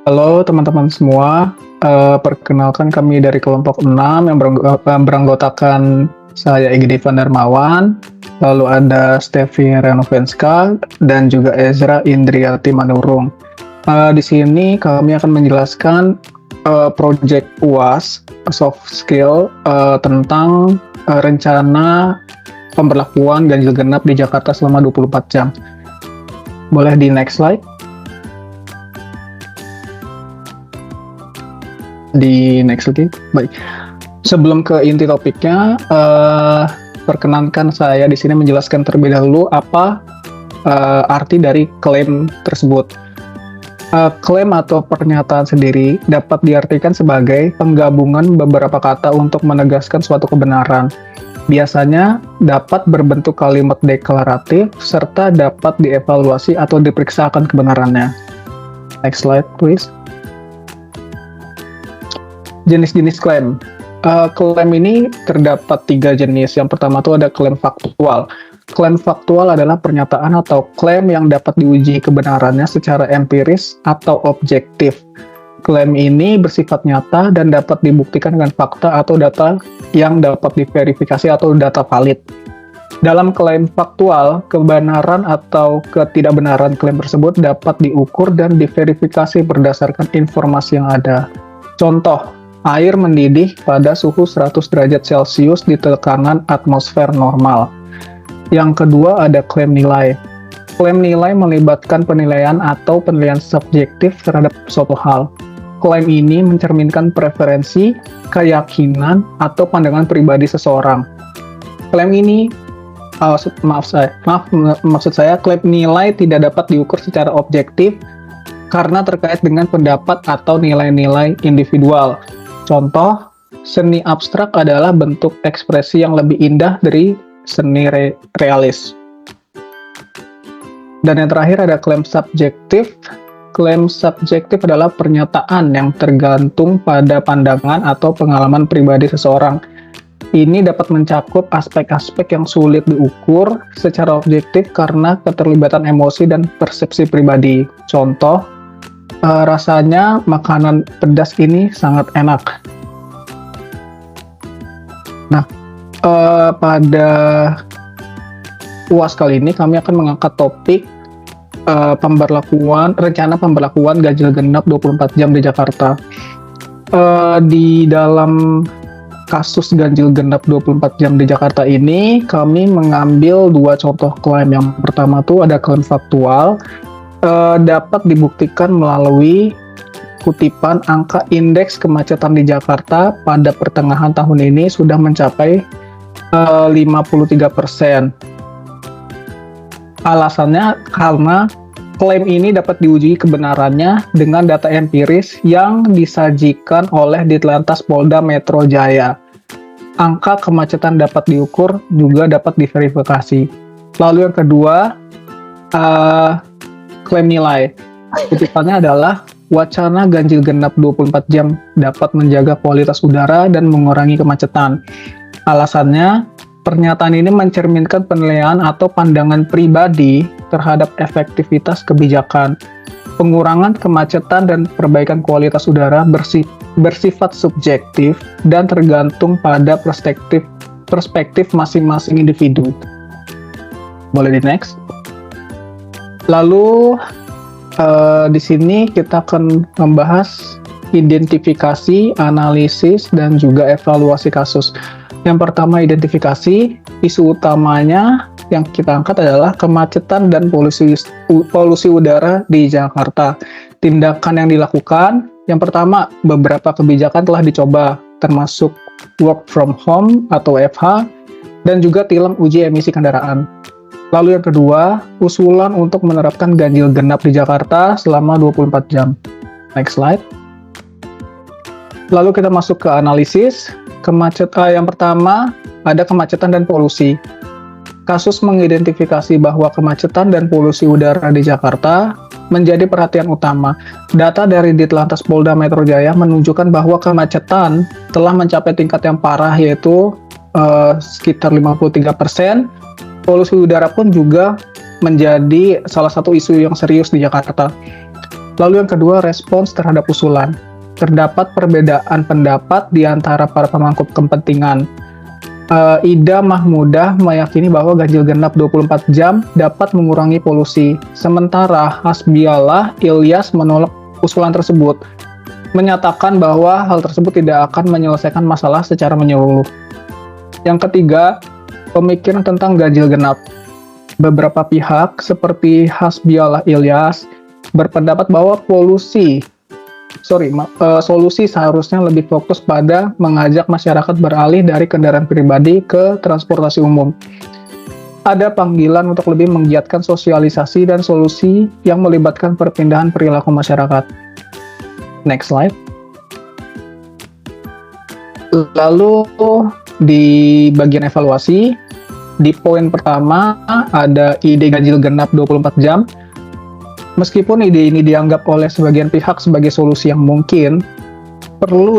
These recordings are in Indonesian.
Halo teman-teman semua, perkenalkan kami dari kelompok 6 yang beranggotakan saya Igede Van Darmawan, lalu ada Stevi Renovenska, dan juga Ezra Indriati Manurung. Di sini kami akan menjelaskan project UAS, soft skill, tentang rencana pemberlakuan ganjil genap di Jakarta selama 24 jam. Boleh di next slide? Di next lagi. Baik. Sebelum ke inti topiknya, perkenankan saya di sini menjelaskan terlebih dahulu apa arti dari klaim tersebut. Klaim atau pernyataan sendiri dapat diartikan sebagai penggabungan beberapa kata untuk menegaskan suatu kebenaran. Biasanya dapat berbentuk kalimat deklaratif serta dapat dievaluasi atau diperiksa akan kebenarannya. Next slide, please. Jenis-jenis klaim. Klaim ini terdapat 3 jenis. Yang pertama itu ada klaim faktual. Klaim faktual adalah pernyataan atau klaim yang dapat diuji kebenarannya secara empiris atau objektif. Klaim ini bersifat nyata dan dapat dibuktikan dengan fakta atau data yang dapat diverifikasi atau data valid. Dalam klaim faktual, kebenaran atau ketidakbenaran klaim tersebut dapat diukur dan diverifikasi berdasarkan informasi yang ada. Contoh, air mendidih pada suhu 100 derajat Celcius di tekanan atmosfer normal. Yang kedua ada klaim nilai. Klaim nilai melibatkan penilaian atau penilaian subjektif terhadap suatu hal. Klaim ini mencerminkan preferensi, keyakinan, atau pandangan pribadi seseorang. Klaim ini, maksud saya, klaim nilai tidak dapat diukur secara objektif karena terkait dengan pendapat atau nilai-nilai individual. Contoh, seni abstrak adalah bentuk ekspresi yang lebih indah dari seni realis. Dan yang terakhir ada klaim subjektif. Klaim subjektif adalah pernyataan yang tergantung pada pandangan atau pengalaman pribadi seseorang. Ini dapat mencakup aspek-aspek yang sulit diukur secara objektif karena keterlibatan emosi dan persepsi pribadi. Contoh, rasanya makanan pedas ini sangat enak. Nah, pada UAS kali ini kami akan mengangkat topik rencana pemberlakuan ganjil genap 24 jam di Jakarta. Di dalam kasus ganjil genap 24 jam di Jakarta ini, kami mengambil 2 contoh klaim. Yang pertama itu ada klaim faktual, dapat dibuktikan melalui kutipan angka indeks kemacetan di Jakarta pada pertengahan tahun ini sudah mencapai 53%. Alasannya karena klaim ini dapat diuji kebenarannya dengan data empiris yang disajikan oleh Ditlantas Polda Metro Jaya. Angka kemacetan dapat diukur juga dapat diverifikasi. Lalu yang kedua, klaim nilai. Kutipannya adalah wacana ganjil genap 24 jam dapat menjaga kualitas udara dan mengurangi kemacetan. Alasannya, pernyataan ini mencerminkan penilaian atau pandangan pribadi terhadap efektivitas kebijakan. Pengurangan kemacetan dan perbaikan kualitas udara bersifat subjektif dan tergantung pada perspektif masing-masing individu. Boleh di next. Lalu di sini kita akan membahas identifikasi, analisis, dan juga evaluasi kasus. Yang pertama identifikasi, isu utamanya yang kita angkat adalah kemacetan dan polusi udara di Jakarta. Tindakan yang dilakukan, yang pertama beberapa kebijakan telah dicoba, termasuk work from home atau WFH, dan juga tilang uji emisi kendaraan. Lalu yang kedua, usulan untuk menerapkan ganjil genap di Jakarta selama 24 jam. Next slide. Lalu kita masuk ke analisis. Yang pertama ada kemacetan dan polusi. Kasus mengidentifikasi bahwa kemacetan dan polusi udara di Jakarta menjadi perhatian utama. Data dari Ditlantas Polda Metro Jaya menunjukkan bahwa kemacetan telah mencapai tingkat yang parah, yaitu sekitar 53%. Polusi udara pun juga menjadi salah satu isu yang serius di Jakarta. Lalu yang kedua, respons terhadap usulan. Terdapat perbedaan pendapat di antara para pemangku kepentingan. Ida Mahmudah meyakini bahwa ganjil genap 24 jam dapat mengurangi polusi. Sementara Hasbiallah Ilyas menolak usulan tersebut, menyatakan bahwa hal tersebut tidak akan menyelesaikan masalah secara menyeluruh. Yang ketiga, pemikiran tentang ganjil genap. Beberapa pihak seperti Hasbiallah Ilyas berpendapat bahwa solusi seharusnya lebih fokus pada mengajak masyarakat beralih dari kendaraan pribadi ke transportasi umum. Ada panggilan untuk lebih menggiatkan sosialisasi dan solusi yang melibatkan perpindahan perilaku masyarakat. Next slide. Lalu di bagian evaluasi, di poin pertama ada ide ganjil genap 24 jam. Meskipun ide ini dianggap oleh sebagian pihak sebagai solusi yang mungkin, perlu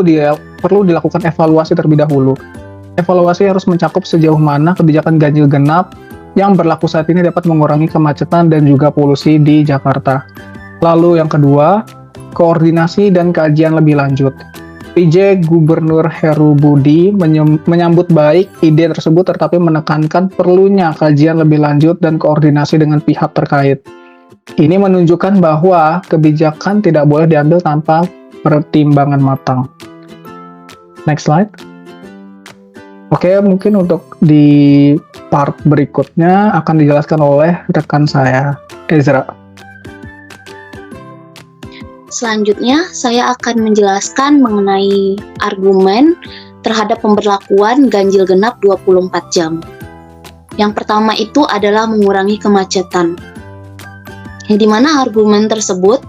dilakukan evaluasi terlebih dahulu. Evaluasi harus mencakup sejauh mana kebijakan ganjil genap yang berlaku saat ini dapat mengurangi kemacetan dan juga polusi di Jakarta. Lalu yang kedua, koordinasi dan kajian lebih lanjut. PJ Gubernur Heru Budi menyambut baik ide tersebut, tetapi menekankan perlunya kajian lebih lanjut dan koordinasi dengan pihak terkait. Ini menunjukkan bahwa kebijakan tidak boleh diambil tanpa pertimbangan matang. Next slide. Oke, mungkin untuk di part berikutnya akan dijelaskan oleh rekan saya, Ezra. Selanjutnya, saya akan menjelaskan mengenai argumen terhadap pemberlakuan ganjil genap 24 jam. Yang pertama itu adalah mengurangi kemacetan. Di mana argumen tersebut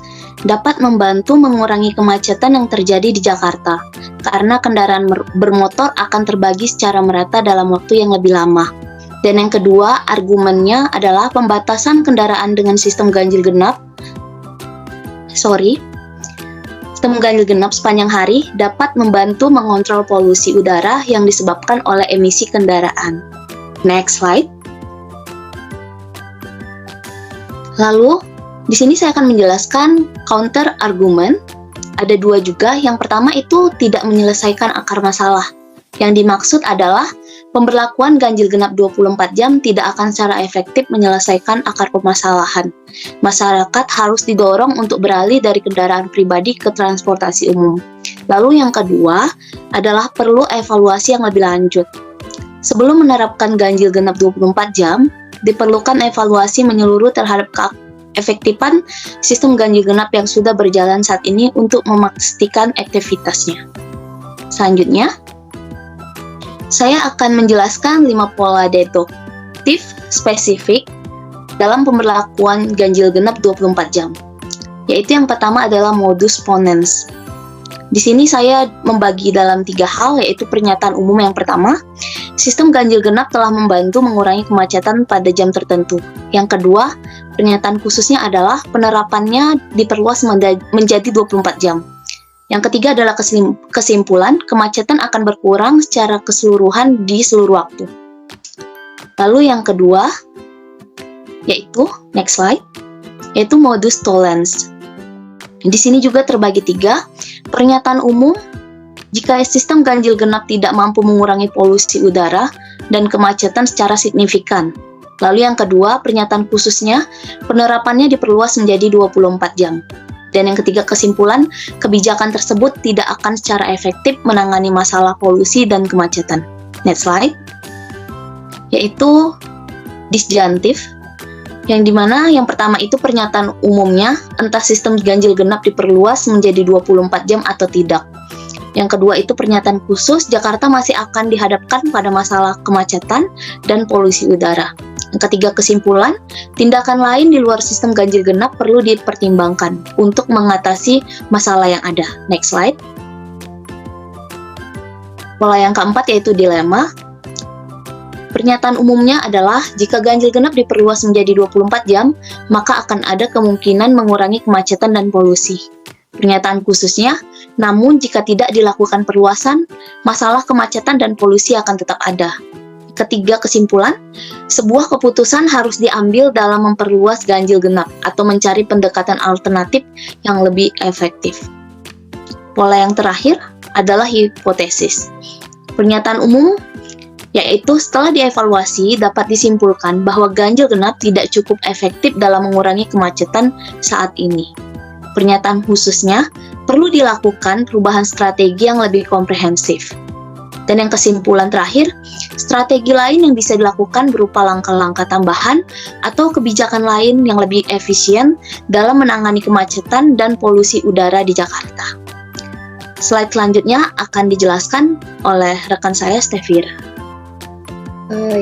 dapat membantu mengurangi kemacetan yang terjadi di Jakarta, karena kendaraan bermotor akan terbagi secara merata dalam waktu yang lebih lama. Dan yang kedua, argumennya adalah pembatasan kendaraan dengan sistem ganjil genap sepanjang hari dapat membantu mengontrol polusi udara yang disebabkan oleh emisi kendaraan. Next slide. Lalu, di sini saya akan menjelaskan counter argumen. Ada dua juga. Yang pertama itu tidak menyelesaikan akar masalah. Yang dimaksud adalah pemberlakuan ganjil genap 24 jam tidak akan secara efektif menyelesaikan akar permasalahan. Masyarakat harus didorong untuk beralih dari kendaraan pribadi ke transportasi umum. Lalu yang kedua adalah perlu evaluasi yang lebih lanjut. Sebelum menerapkan ganjil genap 24 jam, diperlukan evaluasi menyeluruh terhadap efektifan sistem ganjil genap yang sudah berjalan saat ini untuk memastikan aktivitasnya. Selanjutnya, saya akan menjelaskan 5 pola deduktif spesifik dalam pemberlakuan ganjil genap 24 jam. Yaitu yang pertama adalah modus ponens. Di sini saya membagi dalam 3 hal, yaitu pernyataan umum yang pertama, sistem ganjil genap telah membantu mengurangi kemacetan pada jam tertentu. Yang kedua, pernyataan khususnya adalah penerapannya diperluas menjadi 24 jam. Yang ketiga adalah kesimpulan, kemacetan akan berkurang secara keseluruhan di seluruh waktu. Lalu yang kedua, yaitu, next slide, yaitu modus tollens. Di sini juga terbagi 3, pernyataan umum, jika sistem ganjil genap tidak mampu mengurangi polusi udara dan kemacetan secara signifikan. Lalu yang kedua, pernyataan khususnya, penerapannya diperluas menjadi 24 jam. Dan yang ketiga, kesimpulan, kebijakan tersebut tidak akan secara efektif menangani masalah polusi dan kemacetan. Next slide. Yaitu disjunctive, yang dimana yang pertama itu pernyataan umumnya, entah sistem ganjil genap diperluas menjadi 24 jam atau tidak. Yang kedua itu pernyataan khusus, Jakarta masih akan dihadapkan pada masalah kemacetan dan polusi udara. Yang ketiga, kesimpulan, tindakan lain di luar sistem ganjil genap perlu dipertimbangkan untuk mengatasi masalah yang ada. Next slide. Pola yang keempat yaitu dilema. Pernyataan umumnya adalah jika ganjil genap diperluas menjadi 24 jam, maka akan ada kemungkinan mengurangi kemacetan dan polusi. Pernyataan khususnya, namun jika tidak dilakukan perluasan, masalah kemacetan dan polusi akan tetap ada. Ketiga kesimpulan, sebuah keputusan harus diambil dalam memperluas ganjil genap atau mencari pendekatan alternatif yang lebih efektif. Pola yang terakhir adalah hipotesis. Pernyataan umum yaitu setelah dievaluasi dapat disimpulkan bahwa ganjil genap tidak cukup efektif dalam mengurangi kemacetan saat ini. Pernyataan khususnya perlu dilakukan perubahan strategi yang lebih komprehensif. Dan yang kesimpulan terakhir, strategi lain yang bisa dilakukan berupa langkah-langkah tambahan atau kebijakan lain yang lebih efisien dalam menangani kemacetan dan polusi udara di Jakarta. Slide selanjutnya akan dijelaskan oleh rekan saya, Stevira.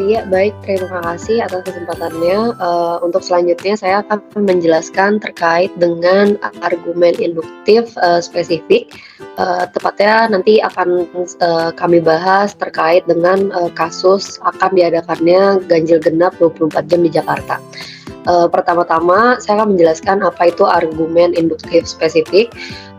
Ya, baik. Terima kasih atas kesempatannya. Untuk selanjutnya, saya akan menjelaskan terkait dengan argumen induktif spesifik. Tepatnya nanti akan kami bahas terkait dengan kasus akan diadakannya ganjil genap 24 jam di Jakarta. Pertama-tama, saya akan menjelaskan apa itu argumen induktif spesifik.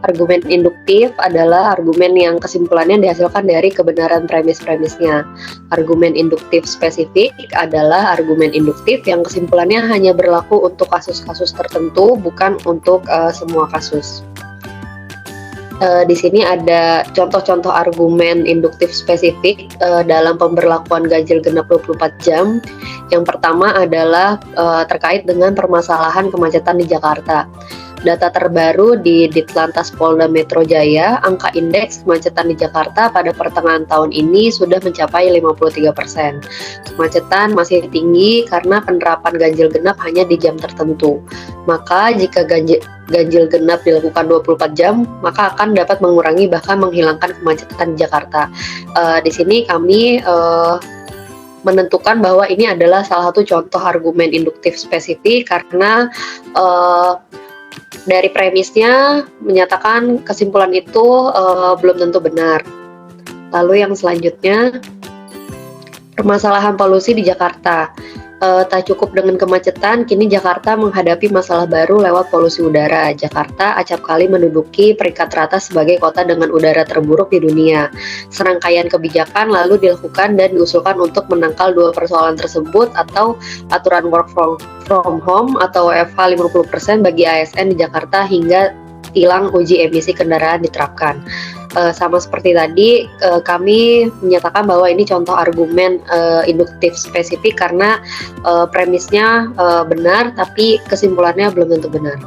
Argumen induktif adalah argumen yang kesimpulannya dihasilkan dari kebenaran premis-premisnya. Argumen induktif spesifik adalah argumen induktif yang kesimpulannya hanya berlaku untuk kasus-kasus tertentu, bukan untuk semua kasus. Di sini ada contoh-contoh argumen induktif spesifik dalam pemberlakuan ganjil genap 24 jam. Yang pertama adalah terkait dengan permasalahan kemacetan di Jakarta. Data terbaru di Ditlantas Polda Metro Jaya, angka indeks kemacetan di Jakarta pada pertengahan tahun ini sudah mencapai 53%. Kemacetan masih tinggi karena penerapan ganjil genap hanya di jam tertentu. Maka jika ganjil genap dilakukan 24 jam, maka akan dapat mengurangi bahkan menghilangkan kemacetan di Jakarta. Di sini kami menentukan bahwa ini adalah salah satu contoh argumen induktif spesifik karena dari premisnya menyatakan kesimpulan itu belum tentu benar. Lalu yang selanjutnya, permasalahan polusi di Jakarta. Tak cukup dengan kemacetan, kini Jakarta menghadapi masalah baru lewat polusi udara. Jakarta acap kali menduduki peringkat teratas sebagai kota dengan udara terburuk di dunia. Serangkaian kebijakan lalu dilakukan dan diusulkan untuk menangkal dua persoalan tersebut atau aturan work from home atau WFH 50% bagi ASN di Jakarta hingga tilang uji emisi kendaraan diterapkan. Sama seperti tadi, kami menyatakan bahwa ini contoh argumen induktif spesifik karena premisnya benar, tapi kesimpulannya belum tentu benar.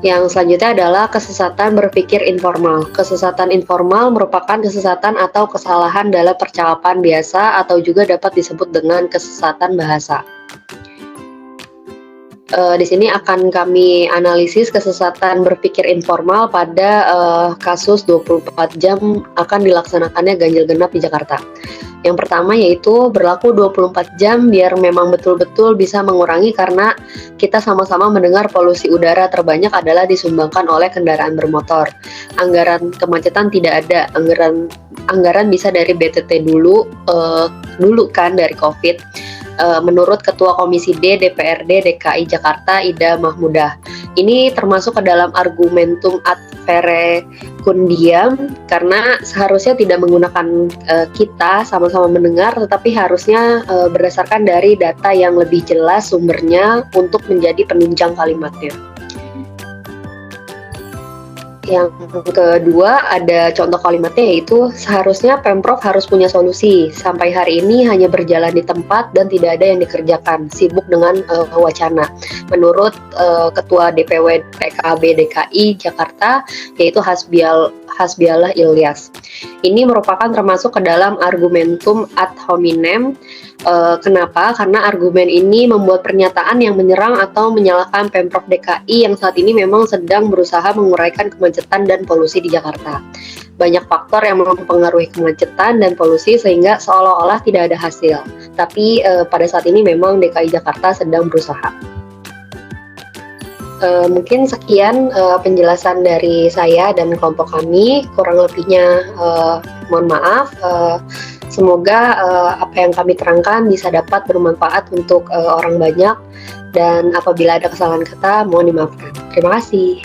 Yang selanjutnya adalah kesesatan berpikir informal. Kesesatan informal merupakan kesesatan atau kesalahan dalam percakapan biasa atau juga dapat disebut dengan kesesatan bahasa. Di sini akan kami analisis kesesatan berpikir informal pada kasus 24 jam akan dilaksanakannya ganjil genap di Jakarta. Yang pertama yaitu berlaku 24 jam biar memang betul-betul bisa mengurangi karena kita sama-sama mendengar polusi udara terbanyak adalah disumbangkan oleh kendaraan bermotor. Anggaran kemacetan tidak ada, anggaran bisa dari BTT dulu kan dari COVID. Menurut Ketua Komisi D DPRD DKI Jakarta Ida Mahmudah. Ini termasuk ke dalam argumentum ad verecundiam karena seharusnya tidak menggunakan kita sama-sama mendengar, tetapi harusnya berdasarkan dari data yang lebih jelas sumbernya untuk menjadi penunjang kalimatnya. Yang kedua ada contoh kalimatnya yaitu seharusnya Pemprov harus punya solusi. Sampai hari ini hanya berjalan di tempat dan tidak ada yang dikerjakan, sibuk dengan wacana. Menurut Ketua DPW PKB DKI Jakarta yaitu Hasbiallah Ilyas. Ini merupakan termasuk ke dalam argumentum ad hominem. Kenapa? Karena argumen ini membuat pernyataan yang menyerang atau menyalahkan Pemprov DKI yang saat ini memang sedang berusaha menguraikan kemacetan dan polusi di Jakarta. Banyak faktor yang mempengaruhi kemacetan dan polusi sehingga seolah-olah tidak ada hasil. Tapi pada saat ini memang DKI Jakarta sedang berusaha. Mungkin sekian penjelasan dari saya dan kelompok kami. Kurang lebihnya mohon maaf. Semoga apa yang kami terangkan bisa dapat bermanfaat untuk orang banyak dan apabila ada kesalahan kata mohon dimaafkan. Terima kasih.